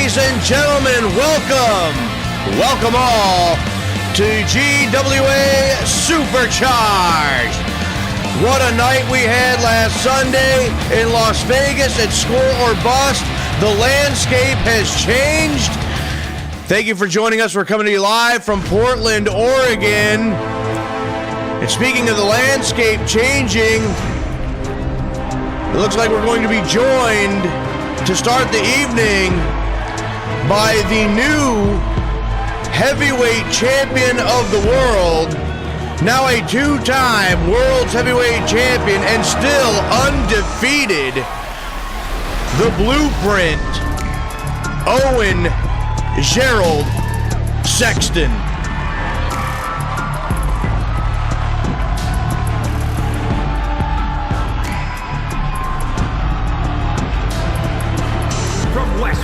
Ladies and gentlemen, welcome all to GWA Supercharged. What a night we had last Sunday in Las Vegas at Score or Bust. The landscape has changed. Thank you for joining us. We're coming to you live from Portland, Oregon. And speaking of the landscape changing, it looks like we're going to be joined to start the evening by the new heavyweight champion of the world, now a two-time world's heavyweight champion and still undefeated, the Blueprint, Owen Gerald Sexton.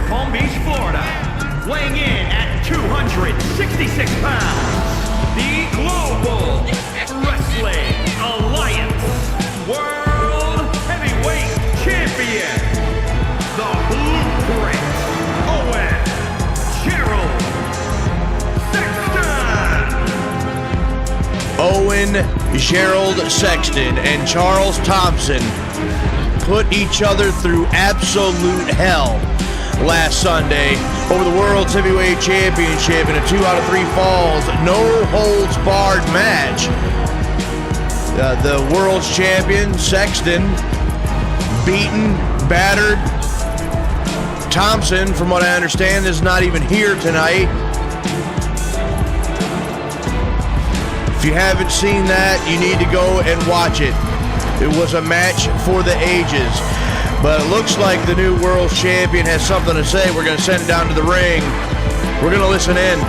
Palm Beach, Florida, weighing in at 266 pounds, the Global Wrestling Alliance World Heavyweight Champion, the Blueprint, Owen Gerald Sexton. Owen Gerald Sexton and Charles Thompson put each other through absolute hell last Sunday over the World's Heavyweight Championship in a 2 out of 3 falls, no holds barred match. The world's champion, Sexton, beaten, battered. Thompson, from what I understand, is not even here tonight. If you haven't seen that, you need to go and watch it. It was a match for the ages. But it looks like the new world champion has something to say. We're going to send it down to the ring. We're going to listen in.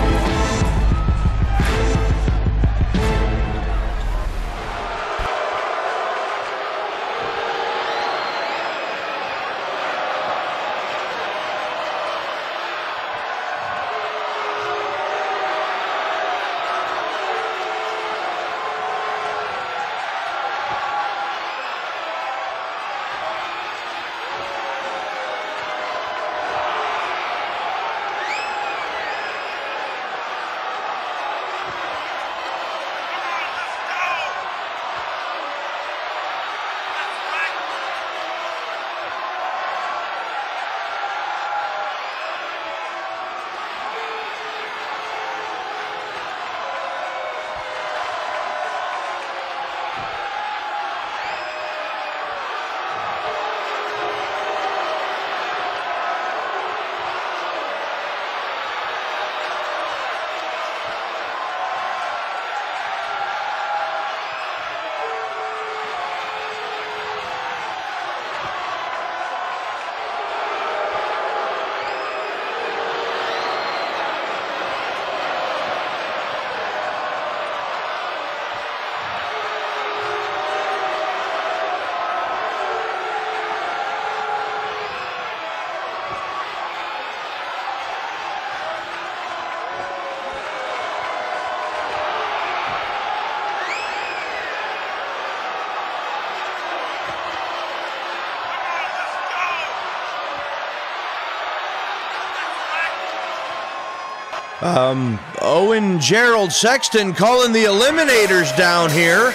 Owen Gerald Sexton calling the Eliminators down here.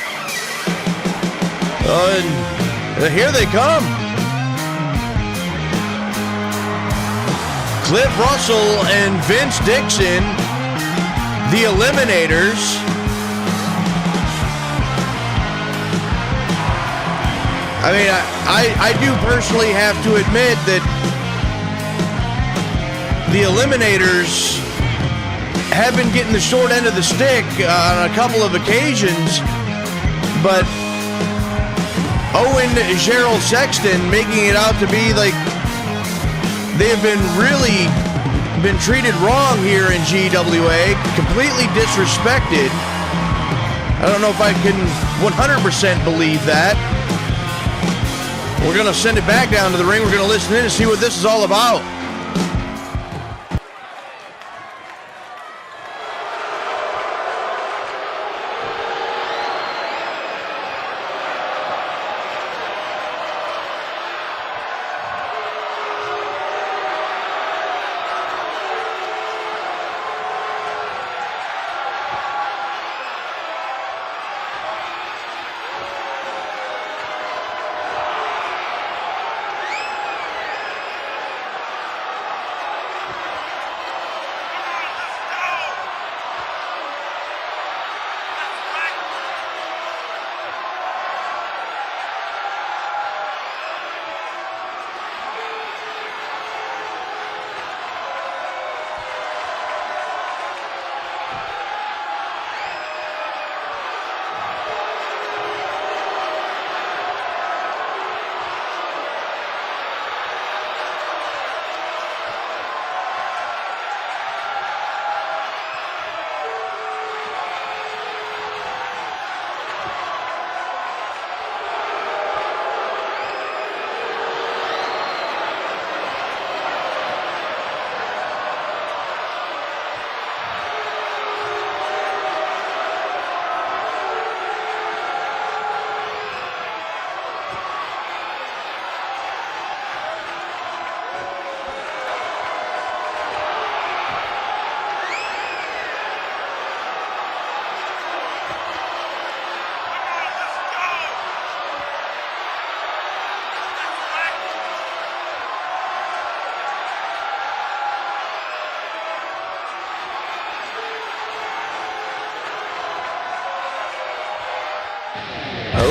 And here they come. Cliff Russell and Vince Dixon, the Eliminators. I mean, I do personally have to admit that the Eliminators have been getting the short end of the stick on a couple of occasions, but Owen Gerald Sexton making it out to be like they have been treated wrong here in GWA, completely disrespected. I don't know if I can 100% believe that. We're going to send it back down to the ring. We're going to listen in and see what this is all about.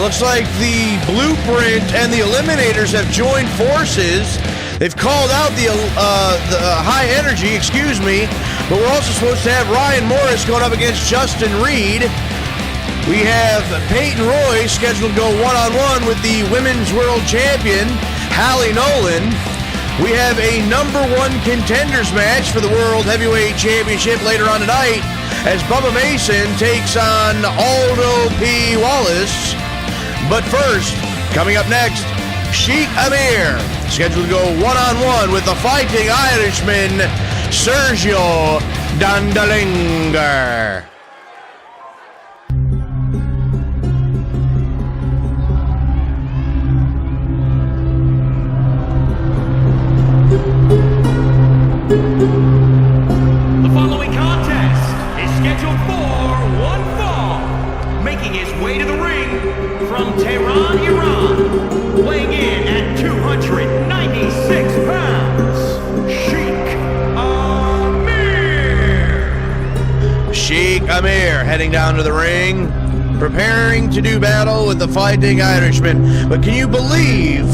Looks like the Blueprint and the Eliminators have joined forces. They've called out the High Energy, excuse me, but we're also supposed to have Ryan Morris going up against Justin Reed. We have Peyton Royce scheduled to go one-on-one with the Women's World Champion, Halie Nolan. We have a #1 contenders match for the World Heavyweight Championship later on tonight as Bubba Mason takes on Aldo P. Wallace. But first, coming up next, Sheik Amir, scheduled to go one-on-one with the Fighting Irishman, Sergio Dandalinger. The following contest is scheduled for one fall, making his way to the ring from Tehran, Iran, weighing in at 296 pounds, Sheik Amir. Sheik Amir heading down to the ring, preparing to do battle with the Fighting Irishman. But can you believe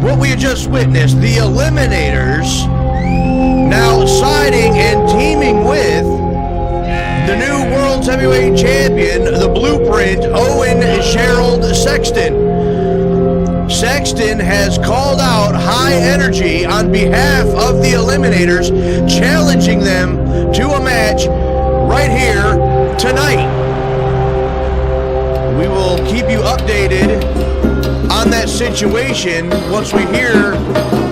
what we had just witnessed? The Eliminators now siding and teaming with the new World's Heavyweight Champion, the Blueprint, Owen, Gerald, Sexton. Sexton has called out High Energy on behalf of the Eliminators, challenging them to a match right here tonight. We will keep you updated on that situation once we hear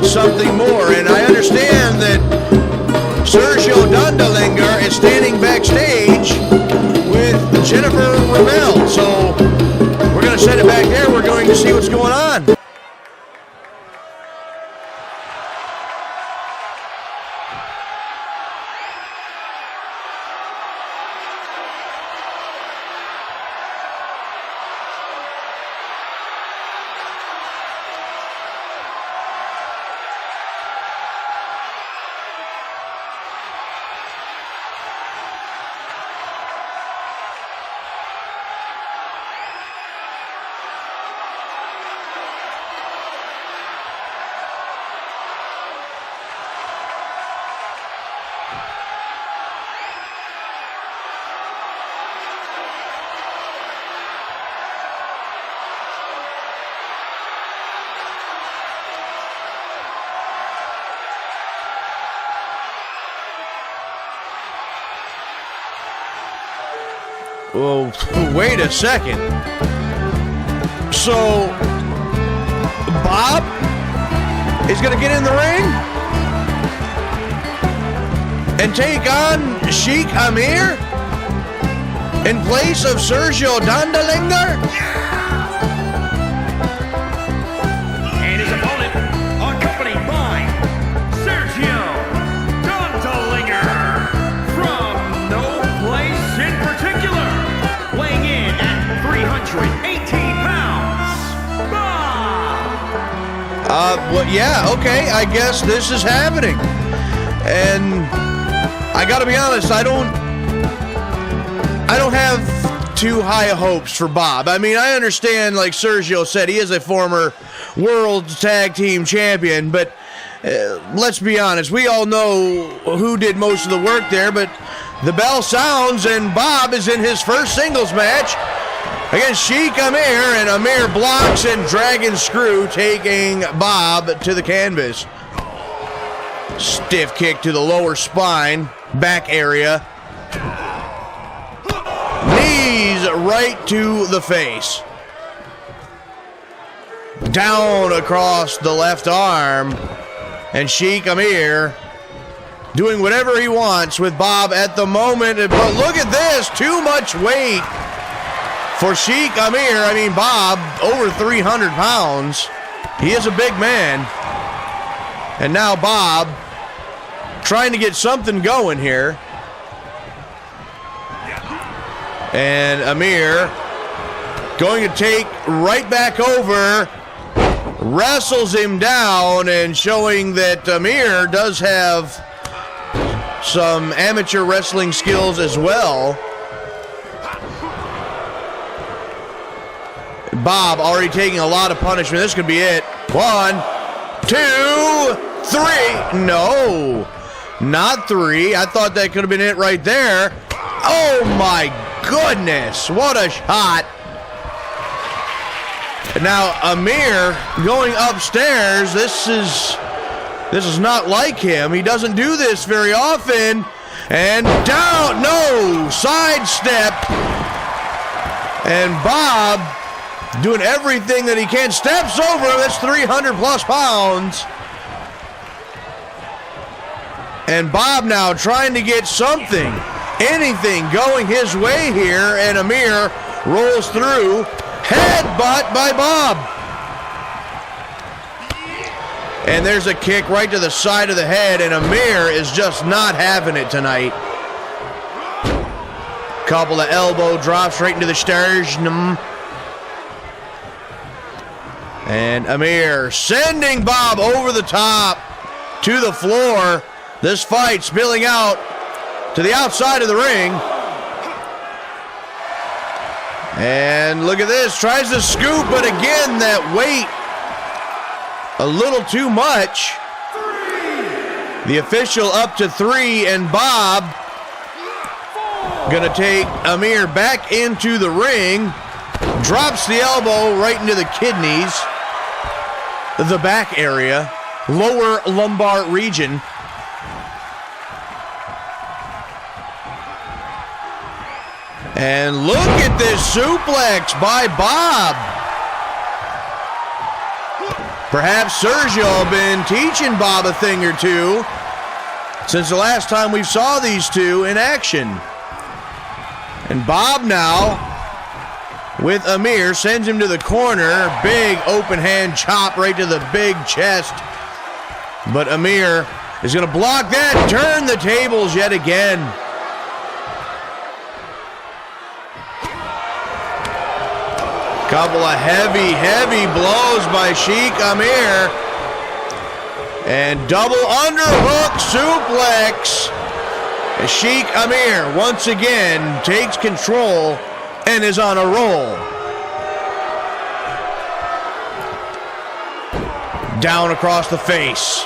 something more. And I understand that Sergio Dandalinger is standing backstage with Jennifer Ramel. So we're going to send it back there. We're going to see what's going on. Well, wait a second. So, Bob is going to get in the ring and take on Sheik Amir in place of Sergio Dandalinger? And his opponent, accompanied by Sergio Dandalinger from no place in particular, weighing in at 318 pounds, Bob. Well, yeah, okay, I guess this is happening. And I gotta be honest, I don't have too high hopes for Bob. I mean, I understand, like Sergio said, he is a former World Tag Team Champion, but let's be honest, we all know who did most of the work there, but the bell sounds and Bob is in his first singles match against Sheik Amir, and Amir blocks and dragon screw, taking Bob to the canvas. Stiff kick to the lower spine, back area. Knees right to the face. Down across the left arm. And Sheik Amir doing whatever he wants with Bob at the moment. But look at this, too much weight for Sheik Amir. I mean, Bob, over 300 pounds. He is a big man. And now Bob trying to get something going here. And Amir going to take right back over, wrestles him down, and showing that Amir does have some amateur wrestling skills as well. Bob already taking a lot of punishment. This could be it. 1, 2, 3. No, not 3. I thought that could have been it right there. Oh my goodness, what a shot. Now Amir going upstairs. This is not like him. He doesn't do this very often. And down, no, sidestep. And Bob doing everything that he can. Steps over him. That's 300 plus pounds. And Bob now trying to get something, anything going his way here. And Amir rolls through. Headbutt by Bob. And there's a kick right to the side of the head. And Amir is just not having it tonight. Couple of elbow drops right into the sternum. And Amir sending Bob over the top to the floor. This fight spilling out to the outside of the ring. And look at this. Tries to scoop, but again, that weight a little too much. The official up to 3, and Bob gonna take Amir back into the ring. Drops the elbow right into the kidneys, the back area, lower lumbar region. And look at this suplex by Bob. Perhaps Sergio been teaching Bob a thing or two since the last time we saw these two in action. And Bob now with Amir sends him to the corner. Big open hand chop right to the big chest. But Amir is going to block that, turn the tables yet again. Couple of heavy blows by Sheik Amir. And double underhook suplex. Sheik Amir once again takes control and is on a roll. Down across the face.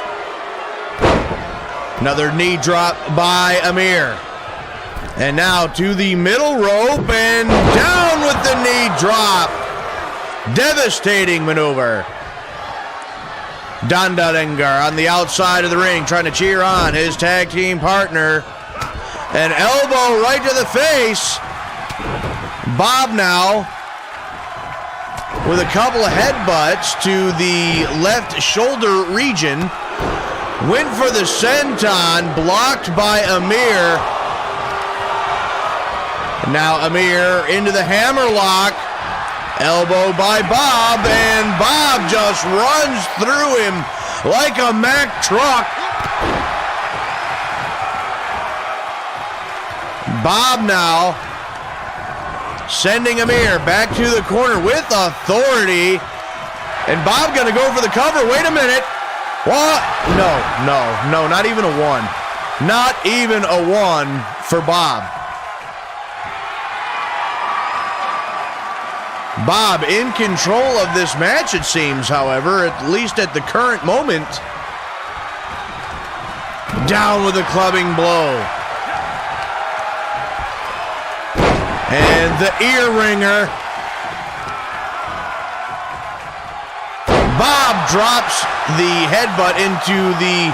Another knee drop by Amir. And now to the middle rope and down with the knee drop. Devastating maneuver. Dandarengar on the outside of the ring trying to cheer on his tag team partner. An elbow right to the face. Bob now with a couple of headbutts to the left shoulder region. Went for the senton, blocked by Amir. Now Amir into the hammerlock. Elbow by Bob, and Bob just runs through him like a Mack truck. Bob now sending Amir back to the corner with authority. And Bob gonna go for the cover. Wait a minute. What? No, not even a 1. Not even a 1 for Bob. Bob in control of this match, it seems, however, at least at the current moment. Down with a clubbing blow. And the ear ringer. Bob drops the headbutt into the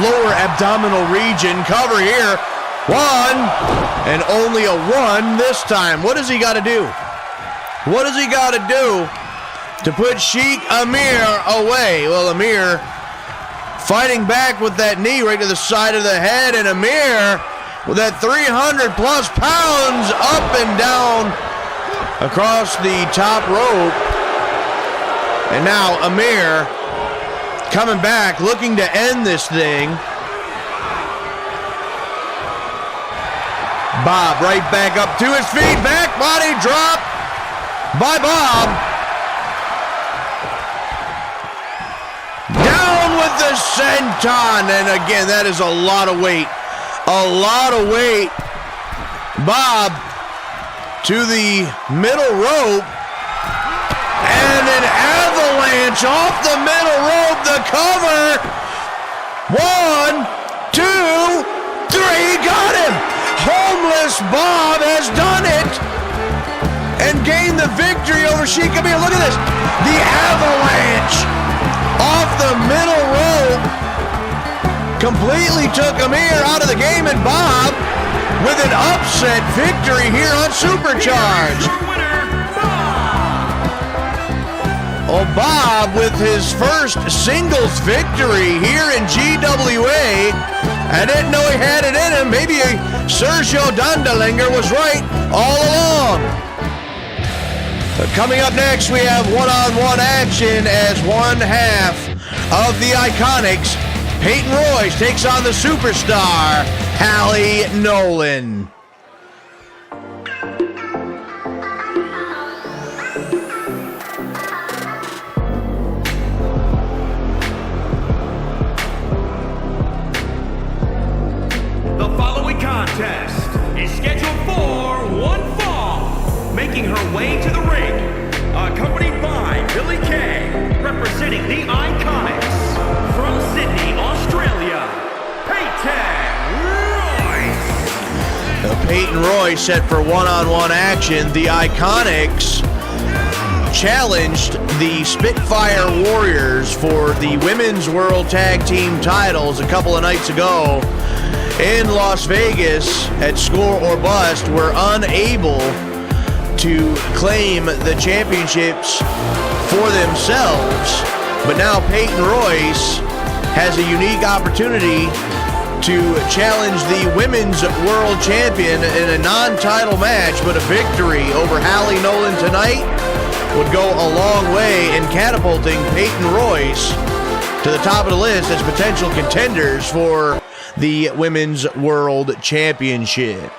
lower abdominal region. Cover here. 1, and only a 1 this time. What does he got to do? What does he got to do to put Sheik Amir away? Well, Amir fighting back with that knee right to the side of the head, and Amir with that 300 plus pounds up and down across the top rope. And now Amir coming back, looking to end this thing. Bob right back up to his feet, back body drop by Bob. Down with the senton, and again, that is a lot of weight. A lot of weight. Bob to the middle rope. avalanche off the middle rope, the cover. 1, 2, 3, got him. Homeless Bob has done it and gained the victory over Sheik Amir. Look at this. The avalanche off the middle rope completely took Amir out of the game, and Bob with an upset victory here on Supercharged. Oh, Bob with his first singles victory here in GWA. I didn't know he had it in him. Maybe Sergio Dondalinger was right all along. Coming up next, we have one-on-one action as one half of the Iconics, Peyton Royce, takes on the superstar, Halie Nolan. The following contest is scheduled for one fall, making her way to the ring, accompanied by Billy Kay, representing the Iconics. From Sydney, Australia, Peyton Royce. Peyton Royce set for one-on-one action. The Iconics challenged the Spitfire Warriors for the Women's World Tag Team titles a couple of nights ago in Las Vegas at Score or Bust. Were unable to claim the championships for themselves. But now Peyton Royce has a unique opportunity to challenge the Women's World Champion in a non-title match, but a victory over Halie Nolan tonight would go a long way in catapulting Peyton Royce to the top of the list as potential contenders for the Women's World Championship.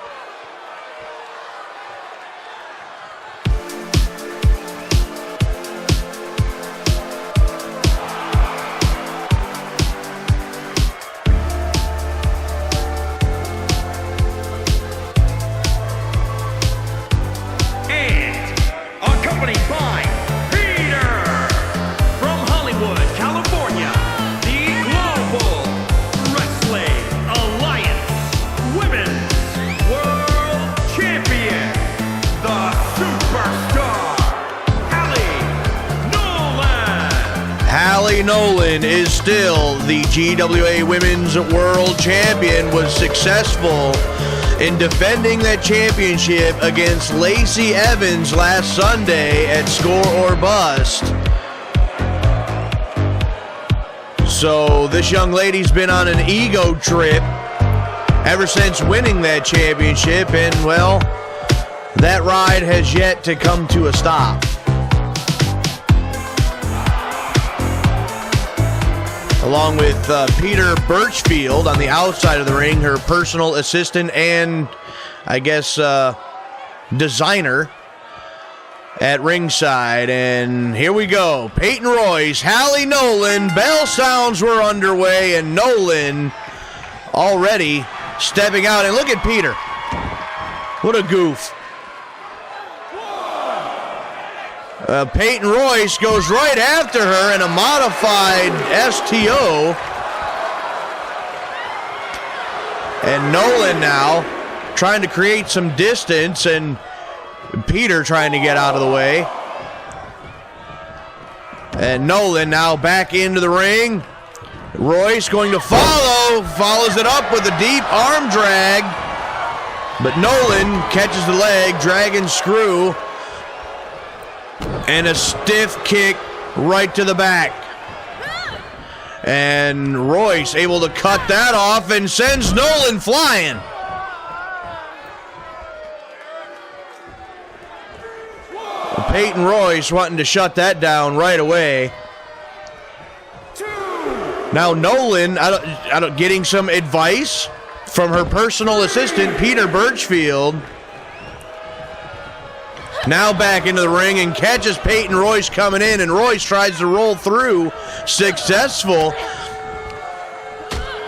Halie Nolan is still the GWA Women's World Champion, was successful in defending that championship against Lacey Evans last Sunday at Score or Bust. So this young lady's been on an ego trip ever since winning that championship, and well, that ride has yet to come to a stop. Along with Peter Birchfield on the outside of the ring, her personal assistant and, I guess, designer at ringside. And here we go. Peyton Royce, Halie Nolan, bell sounds were underway, and Nolan already stepping out. And look at Peter. What a goof. Peyton Royce goes right after her in a modified STO. And Nolan now trying to create some distance, and Peter trying to get out of the way. And Nolan now back into the ring. Royce going to follows it up with a deep arm drag. But Nolan catches the leg, dragon screw. And a stiff kick right to the back. And Royce able to cut that off and sends Nolan flying. Peyton Royce wanting to shut that down right away. Now Nolan getting some advice from her personal assistant, Peter Birchfield. Now back into the ring and catches Peyton Royce coming in, and Royce tries to roll through, successful.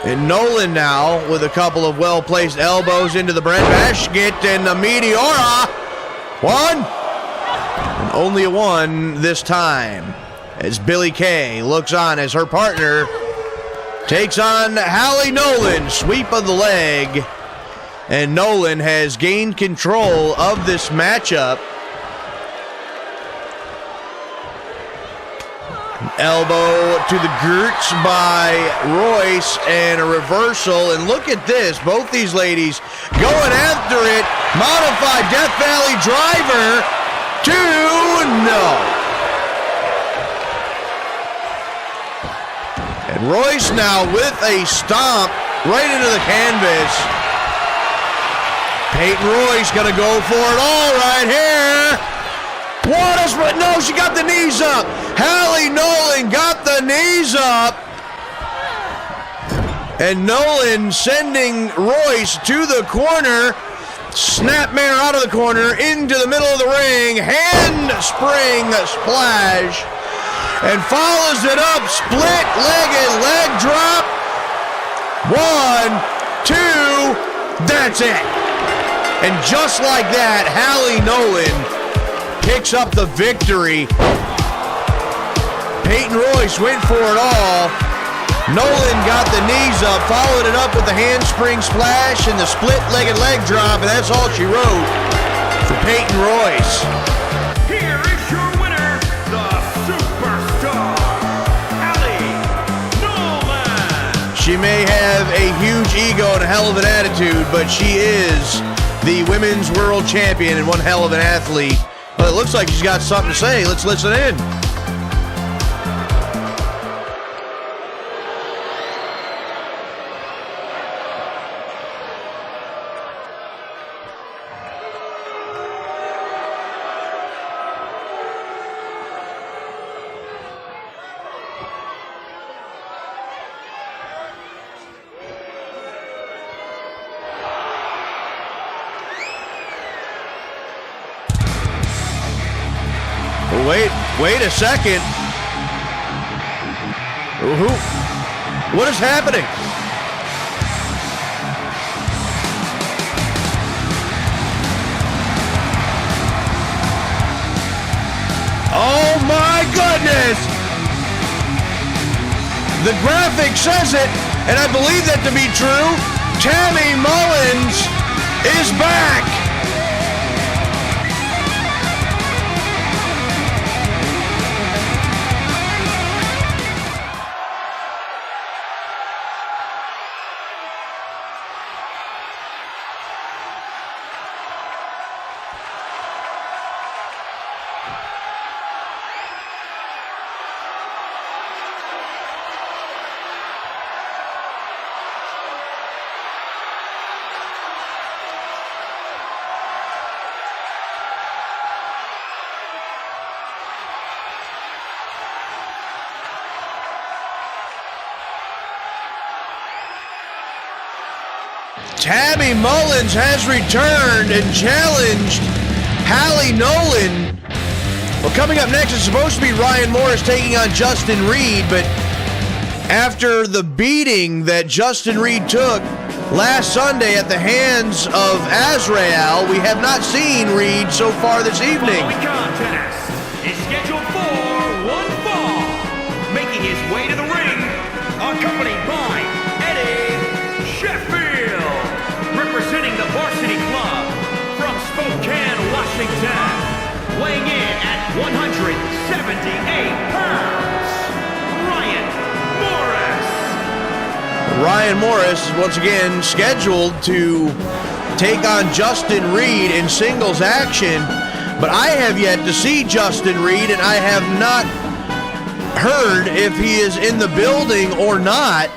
And Nolan now with a couple of well-placed elbows into the Brent Basket and the Meteora. One. And only a one this time. as Billie Kay looks on as her partner takes on Halie Nolan. Sweep of the leg. And Nolan has gained control of this matchup. Elbow to the Gertz by Royce and a reversal. And look at this. Both these ladies going after it. Modified Death Valley driver. 2-0. And Royce now with a stomp right into the canvas. Peyton Royce going to go for it all right here. What a split. No, she got the knees up. Halie Nolan got the knees up. And Nolan sending Royce to the corner. Snapmare out of the corner into the middle of the ring. Handspring splash. And follows it up. Split-legged leg drop. 1, 2. That's it. And just like that, Halie Nolan picks up the victory. Peyton Royce went for it all. Nolan got the knees up, followed it up with the handspring splash and the split-legged leg drop, and that's all she wrote for Peyton Royce. Here is your winner, the superstar, Halie Nolan. She may have a huge ego and a hell of an attitude, but she is the women's world champion and one hell of an athlete. Well, it looks like she's got something to say. Let's listen in. Wait a second. What is happening? Oh my goodness! The graphic says it, and I believe that to be true. Tammy Mullins is back. Tammy Mullins has returned and challenged Halie Nolan. Well, coming up next is supposed to be Ryan Morris taking on Justin Reed, but after the beating that Justin Reed took last Sunday at the hands of Azrael, we have not seen Reed so far this evening. The following contest is scheduled for one fall. Making his way to the ring, accompanied by Eddie Sheffield, representing the Varsity Club from Spokane, Washington, weighing in at 178 pounds, Ryan Morris is once again scheduled to take on Justin Reed in singles action, but I have yet to see Justin Reed, and I have not heard if he is in the building or not.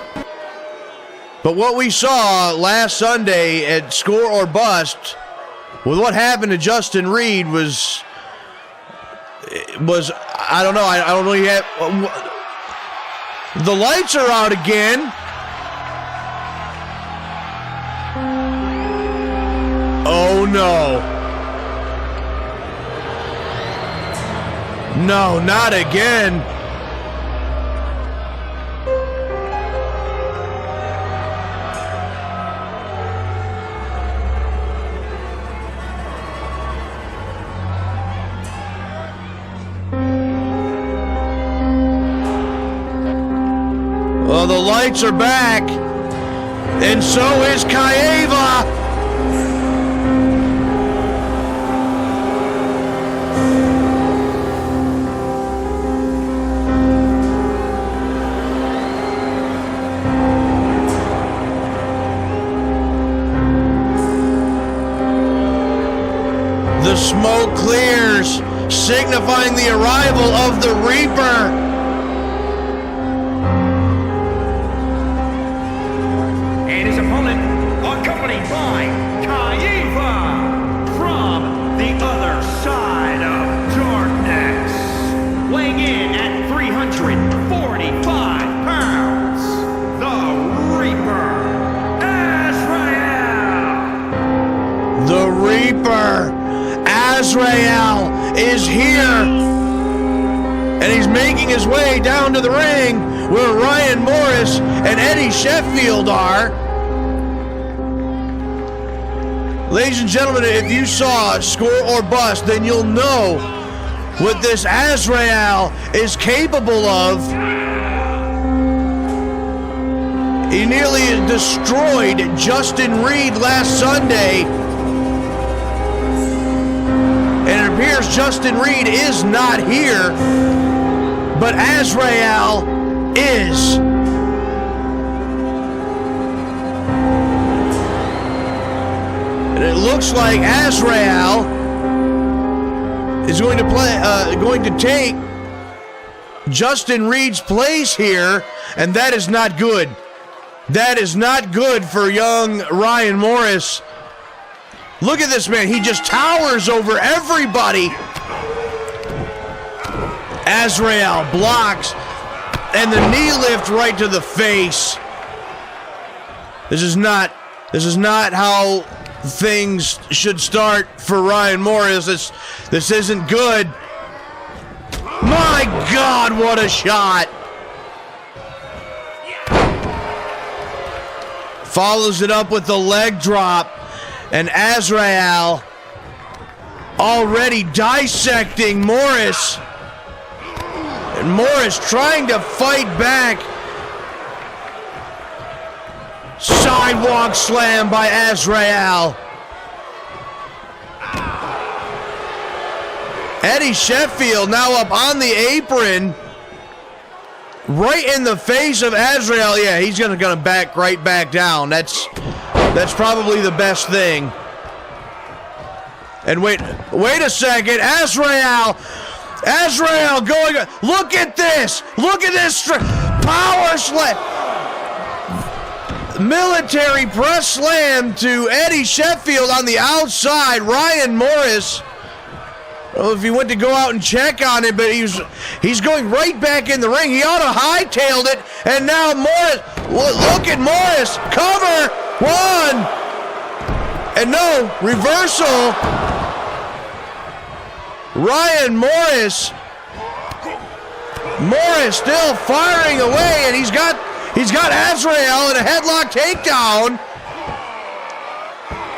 But what we saw last Sunday at Score or Bust with what happened to Justin Reed was I don't know. I don't know yet. The lights are out again. Oh no. No, not again. Oh, the lights are back. And so is Kaeva. The smoke clears, signifying the arrival of the Reaper. And his opponent, accompanied by Kaeva from the other side of darkness, weighing in at 345 pounds, the Reaper, Azrael. The Reaper, Azrael, is here. And he's making his way down to the ring where Ryan Morris and Eddie Sheffield are. Ladies and gentlemen, if you saw Score or Bust, then you'll know what this Azrael is capable of. He nearly destroyed Justin Reed last Sunday. And it appears Justin Reed is not here, but Azrael is. And it looks like Azrael is going to take Justin Reed's place here, and that is not good. That is not good for young Ryan Morris. Look at this man. He just towers over everybody. Azrael blocks, and the knee lift right to the face. This is not how things should start for Ryan Morris. This isn't good. My God, what a shot. Follows it up with the leg drop. And Azrael already dissecting Morris. And Morris trying to fight back. Sidewalk slam by Azrael. Eddie Sheffield now up on the apron. Right in the face of Azrael. Yeah, he's gonna back right back down. That's probably the best thing. And wait a second. Azrael going. Look at this. Look at this power slam. Military press slam to Eddie Sheffield on the outside. Ryan Morris. I don't know if he went to go out and check on it, but he's going right back in the ring. He ought to hightailed it, and now Morris. Look at Morris. Cover. One. And no, reversal. Ryan Morris. Morris still firing away, and he's got Azrael in a headlock takedown.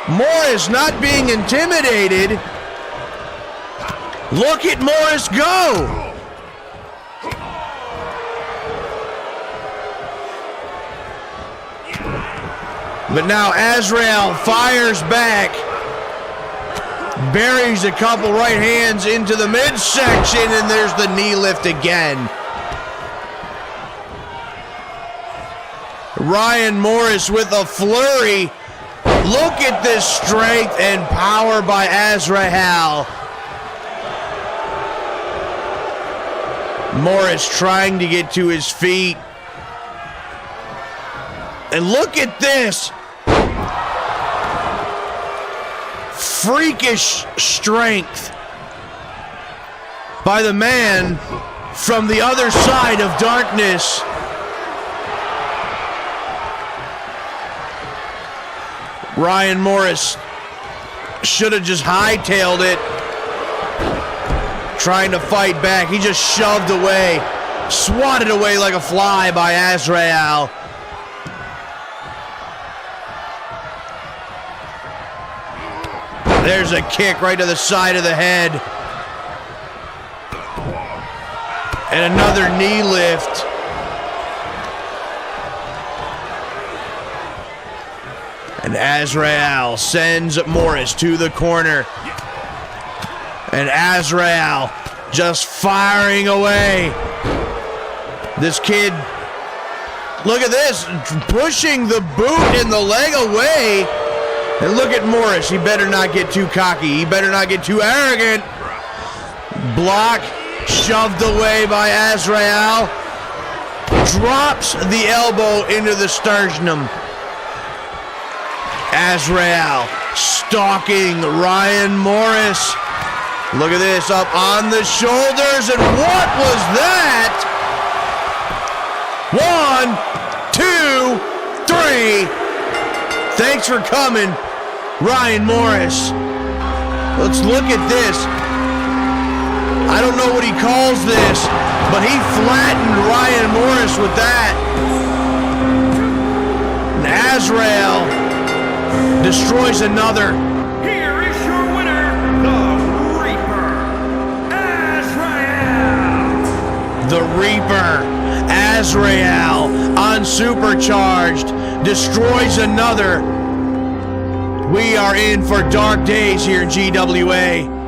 Morris not being intimidated. Look at Morris go. But now Azrael fires back. Buries a couple right hands into the midsection, and there's the knee lift again. Ryan Morris with a flurry. Look at this strength and power by Azrael. Morris trying to get to his feet. And look at this. Freakish strength by the man from the other side of darkness. Ryan Morris should have just hightailed it. Trying to fight back. He just shoved away, swatted away like a fly by Azrael. There's a kick right to the side of the head. And another knee lift. And Azrael sends Morris to the corner. And Azrael just firing away. This kid, look at this, pushing the boot and the leg away. And look at Morris. He better not get too cocky. He better not get too arrogant. Block, shoved away by Azrael. Drops the elbow into the sternum. Azrael stalking Ryan Morris. Look at this, up on the shoulders, and what was that? 1, 2, 3. Thanks for coming, Ryan Morris. Let's look at this. I don't know what he calls this, but he flattened Ryan Morris with that. And Azrael destroys another. Here is your winner, the Reaper, Azrael. The Reaper, Azrael, on Supercharged, destroys another. We are in for dark days here in GWA.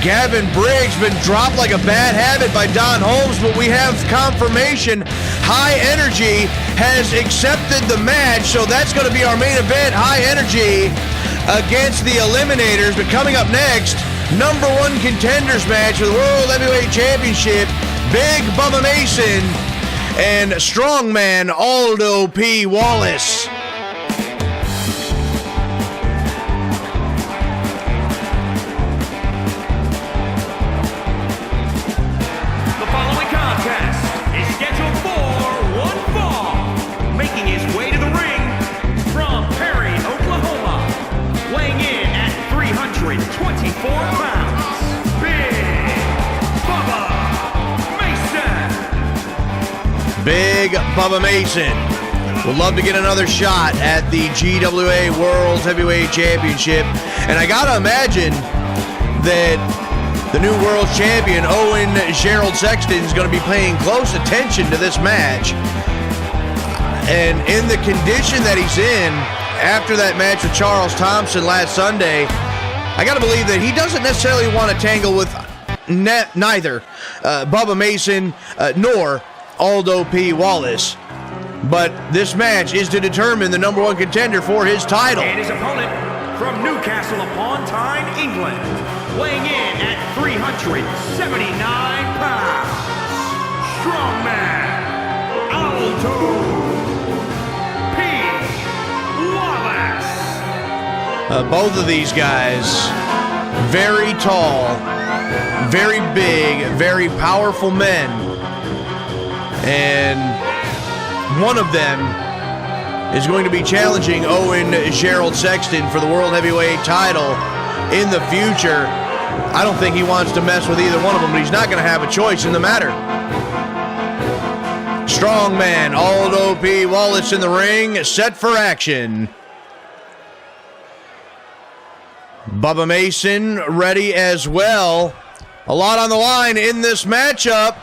Gavin Briggs been dropped like a bad habit by Don Holmes, but we have confirmation. High Energy has accepted the match, so that's going to be our main event. High Energy against the Eliminators. But coming up next, #1 contenders match for the World Heavyweight Championship. Big Bubba Mason and Strongman Aldo P. Wallace. Big Bubba Mason would love to get another shot at the GWA World Heavyweight Championship. And I gotta imagine that the new world champion, Owen Gerald Sexton, is going to be paying close attention to this match. And in the condition that he's in after that match with Charles Thompson last Sunday, I gotta believe that he doesn't necessarily want to tangle with neither Bubba Mason nor Aldo P. Wallace. But this match is to determine the #1 contender for his title. And his opponent from Newcastle upon Tyne, England, weighing in at 379 pounds, Strongman Aldo P. Wallace. Both of these guys, very tall, very big, very powerful men. And one of them is going to be challenging Owen Gerald Sexton for the World Heavyweight title in the future. I don't think he wants to mess with either one of them, but he's not going to have a choice in the matter. Strongman Aldo P. Wallace in the ring, set for action. Bubba Mason ready as well. A lot on the line in this matchup.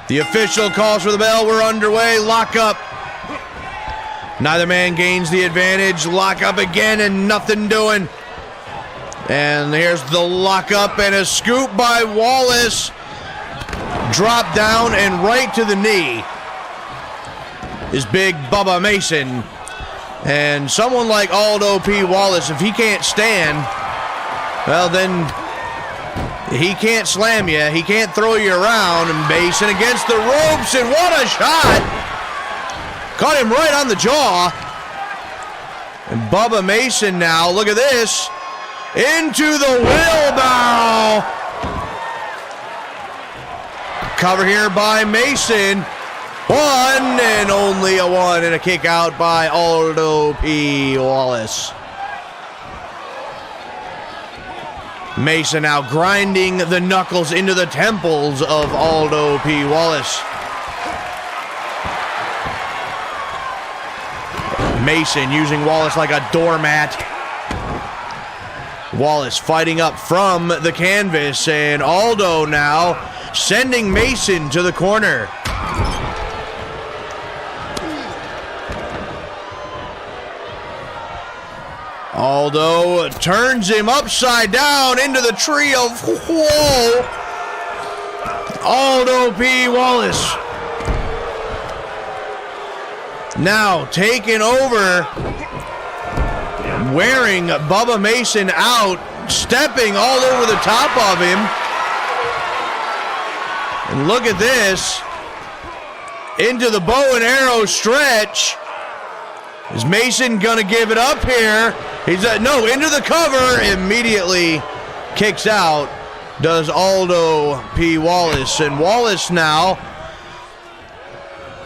The official calls for the bell. We're underway. Lock up. Neither man gains the advantage. Lock up again and nothing doing. And here's the lock up and a scoop by Wallace. Drop down and right to the knee is Big Bubba Mason. And someone like Aldo P. Wallace, if he can't stand, well then he can't slam you. He can't throw you around. And Mason against the ropes, and what a shot! Caught him right on the jaw. And Bubba Mason now, look at this. Into the wheelbarrow. cover here by Mason. One and only a one, and a kick out by Aldo P. Wallace. Mason now grinding the knuckles into the temples of Aldo P. Wallace. Mason using Wallace like a doormat. Wallace fighting up from the canvas, and Aldo now sending Mason to the corner. Aldo turns him upside down into the tree of woe. Aldo P. Wallace now taking over, wearing Bubba Mason out, stepping all over the top of him. And look at this. Into the bow and arrow stretch. Is Mason gonna give it up here? He's no, into the cover, immediately kicks out, does Aldo P. Wallace. And Wallace now,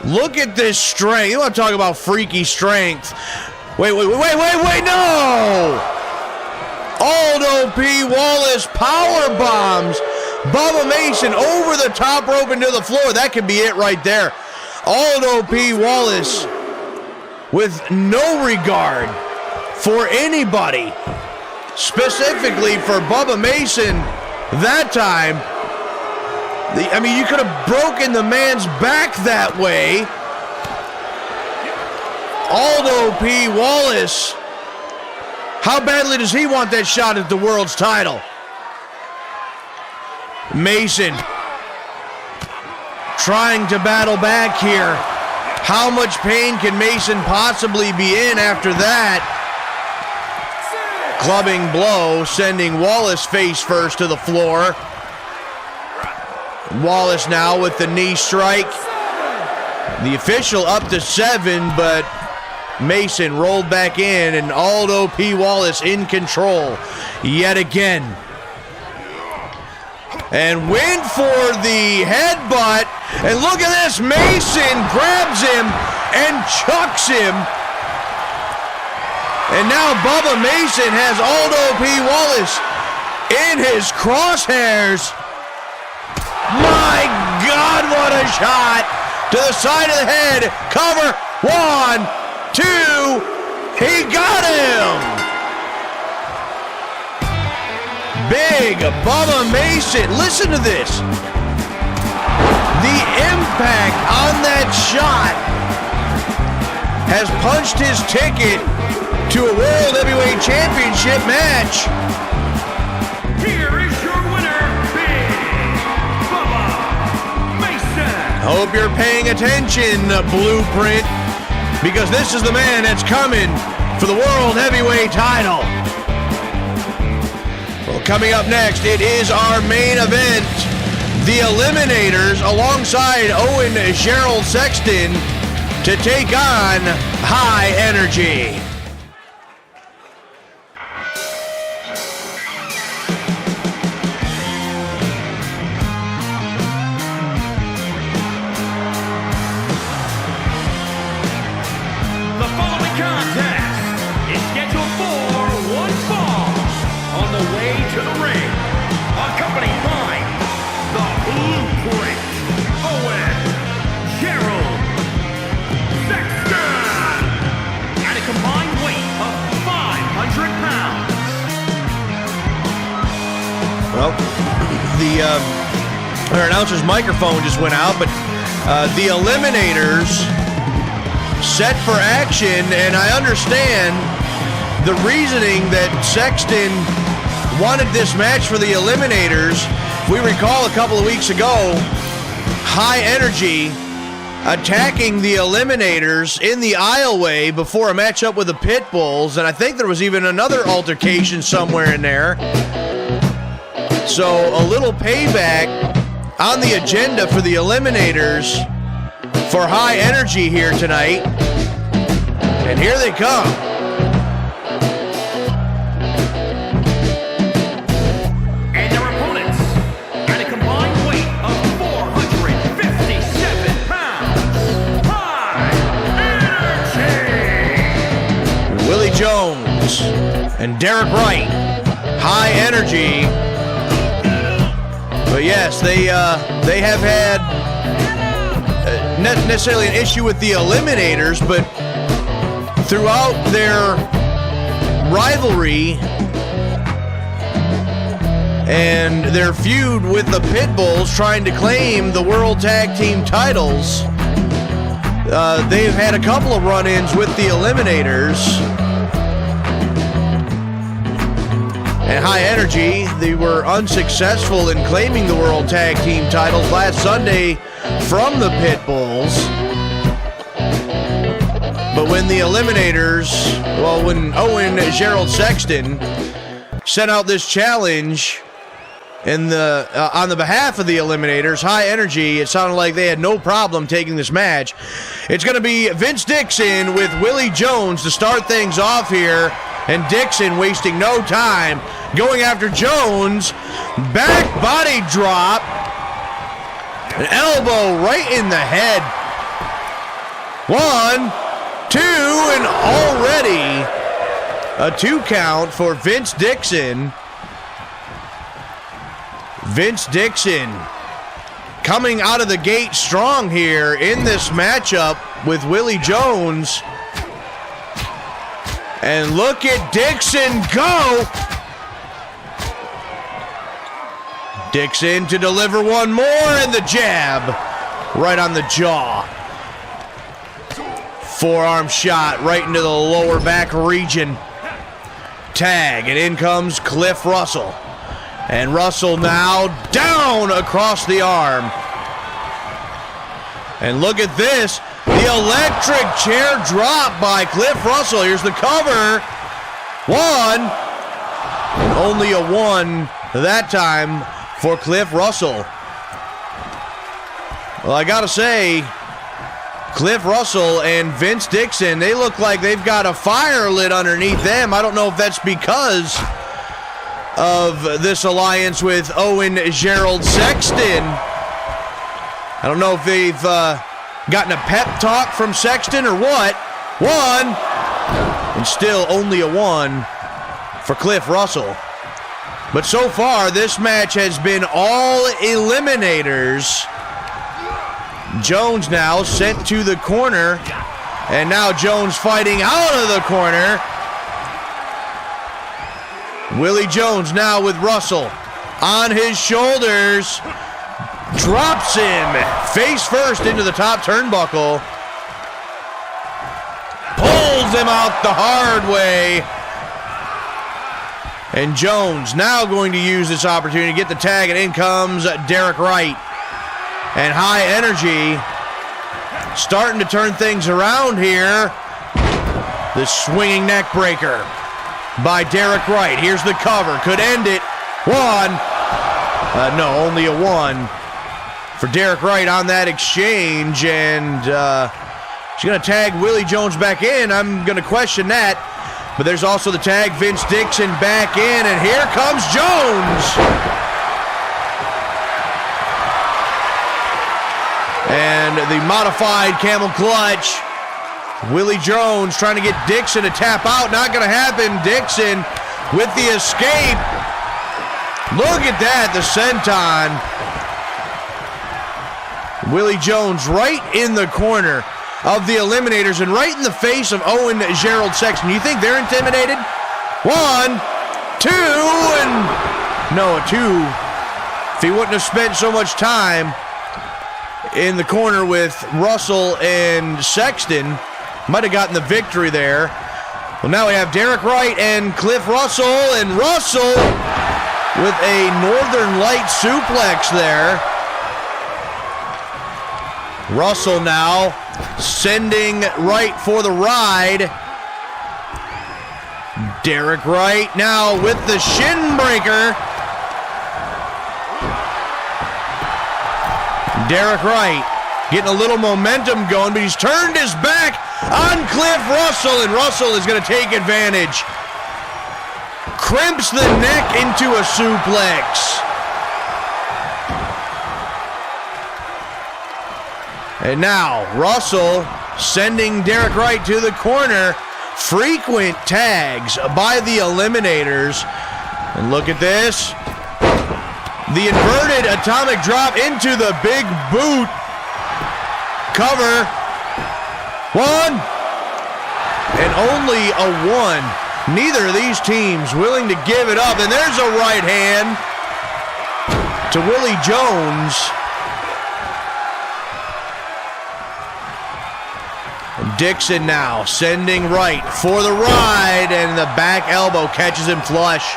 look at this strength. You want to talk about freaky strength. Wait, no! Aldo P. Wallace power bombs Bubba Mason over the top rope into the floor. That could be it right there. Aldo P. Wallace with no regard for anybody, specifically for Bubba Mason that time. I mean, you could have broken the man's back that way. Aldo P. Wallace, how badly does he want that shot at the world's title? Mason trying to battle back here. How much pain can Mason possibly be in after that? Clubbing blow, sending Wallace face first to the floor. Wallace now with the knee strike. The official up to 7, but Mason rolled back in, and Aldo P. Wallace in control yet again. And went for the headbutt, and look at this, Mason grabs him and chucks him. And now Bubba Mason has Aldo P. Wallace in his crosshairs. My God, what a shot! To the side of the head, cover, 1, 2, he got him! Big Bubba Mason, listen to this. The impact on that shot has punched his ticket to a World Heavyweight Championship match. Here is your winner, Big Bubba Mason. Hope you're paying attention, Blueprint, because this is the man that's coming for the World Heavyweight title. Well, coming up next, it is our main event. The Eliminators, alongside Owen, Gerald, Sexton, to take on High Energy. The following contest is scheduled for one fall. On the way to the ring, accompanied by the Blueprint, Owen, Gerald, Sexton, at a combined weight of 500 pounds. Well, our announcer's microphone just went out, but the Eliminators set for action, and I understand the reasoning that Sexton wanted this match for the Eliminators. If we recall a couple of weeks ago, High Energy attacking the Eliminators in the aisleway before a matchup with the Pitbulls, and I think there was even another altercation somewhere in there. So a little payback on the agenda for the Eliminators for High Energy here tonight. And here they come. And their opponents, at a combined weight of 400 Jones and Derek Wright. High energy. But yes, they have had not necessarily an issue with the Eliminators, but throughout their rivalry and their feud with the Pitbulls trying to claim the World Tag Team titles, they've had a couple of run-ins with the Eliminators. And High Energy, they were unsuccessful in claiming the World Tag Team titles last Sunday from the Pitbulls. But when the Eliminators, when Owen, Gerald, Sexton sent out this challenge on the behalf of the Eliminators, High Energy, it sounded like they had no problem taking this match. It's going to be Vince Dixon with Willie Jones to start things off here. And Dixon wasting no time, going after Jones. Back body drop. An elbow right in the head. 1, 2, and already a 2 count for Vince Dixon. Vince Dixon coming out of the gate strong here in this matchup with Willie Jones. And look at Dixon go. Dixon to deliver one more, and the jab right on the jaw. Forearm shot right into the lower back region. Tag, and in comes Cliff Russell. And Russell now down across the arm. And look at this. The electric chair drop by Cliff Russell. Here's the cover. 1. Only a 1 that time for Cliff Russell. Well, I gotta say, Cliff Russell and Vince Dixon, they look like they've got a fire lit underneath them. I don't know if that's because of this alliance with Owen, Gerald, Sexton. I don't know if they've gotten a pep talk from Sexton or what. 1, and still only a 1 for Cliff Russell. But so far, this match has been all Eliminators. Jones now sent to the corner, and now Jones fighting out of the corner. Willie Jones now with Russell on his shoulders. Drops him face first into the top turnbuckle. Pulls him out the hard way. And Jones now going to use this opportunity to get the tag, and in comes Derek Wright. And High Energy starting to turn things around here. The swinging neck breaker by Derek Wright. Here's the cover. Could end it. 1. No, only a 1 for Derek Wright on that exchange. And she's going to tag Willie Jones back in. I'm going to question that. But there's also the tag. Vince Dixon back in. And here comes Jones. And the modified camel clutch. Willie Jones trying to get Dixon to tap out. Not going to happen. Dixon with the escape. Look at that, the senton. Willie Jones right in the corner of the Eliminators and right in the face of Owen, Gerald, Sexton. You think they're intimidated? 1, 2, and no, a 2. If he wouldn't have spent so much time in the corner with Russell and Sexton, might have gotten the victory there. Well, now we have Derek Wright and Cliff Russell, and Russell with a Northern Light suplex there. Russell now sending Wright for the ride. Derek Wright now with the shin breaker. Derek Wright getting a little momentum going, but he's turned his back on Cliff Russell, and Russell is going to take advantage. Crimps the neck into a suplex. And now Russell sending Derek Wright to the corner. frequent tags by the Eliminators. And look at this. The inverted atomic drop into the big boot. Cover. 1. And only a 1. Neither of these teams willing to give it up. And there's a right hand to Willie Jones. And Dixon now sending right for the ride, and the back elbow catches him flush.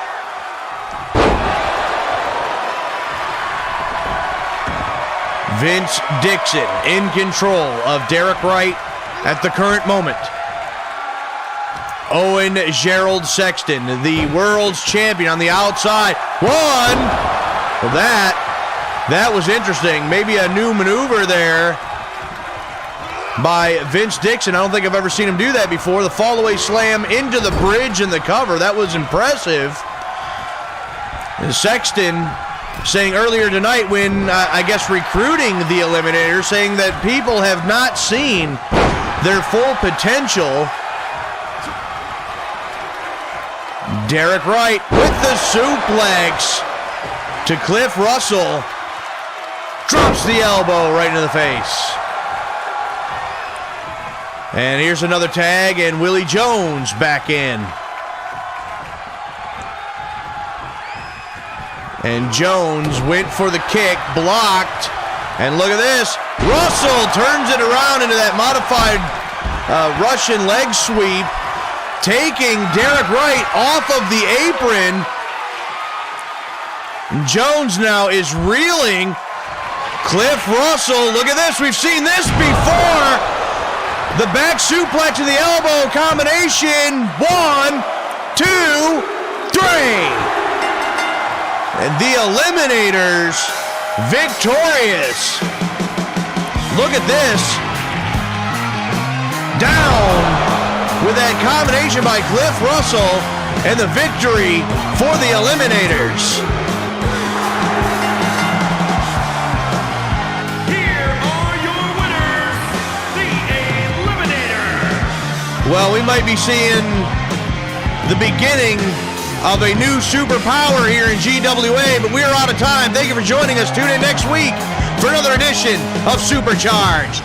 Vince Dixon in control of Derek Wright at the current moment. Owen, Gerald, Sexton, the world's champion on the outside. 1. Well, that was interesting. Maybe a new maneuver there by Vince Dixon. I don't think I've ever seen him do that before. The fall-away slam into the bridge and the cover. That was impressive. And Sexton saying earlier tonight when, I guess, recruiting the Eliminators, saying that people have not seen their full potential. Derek Wright with the suplex to Cliff Russell. Drops the elbow right into the face. And here's another tag, and Willie Jones back in. And Jones went for the kick, blocked. And look at this. Russell turns it around into that modified Russian leg sweep, taking Derek Wright off of the apron. And Jones now is reeling. Cliff Russell, look at this. We've seen this before. The back suplex to the elbow combination. 1, 2, 3. And the Eliminators victorious. Look at this. Down with that combination by Cliff Russell, and the victory for the Eliminators. Here are your winners, the Eliminators. Well, we might be seeing the beginning of a new superpower here in GWA, but we are out of time. Thank you for joining us. Tune in next week for another edition of Supercharged.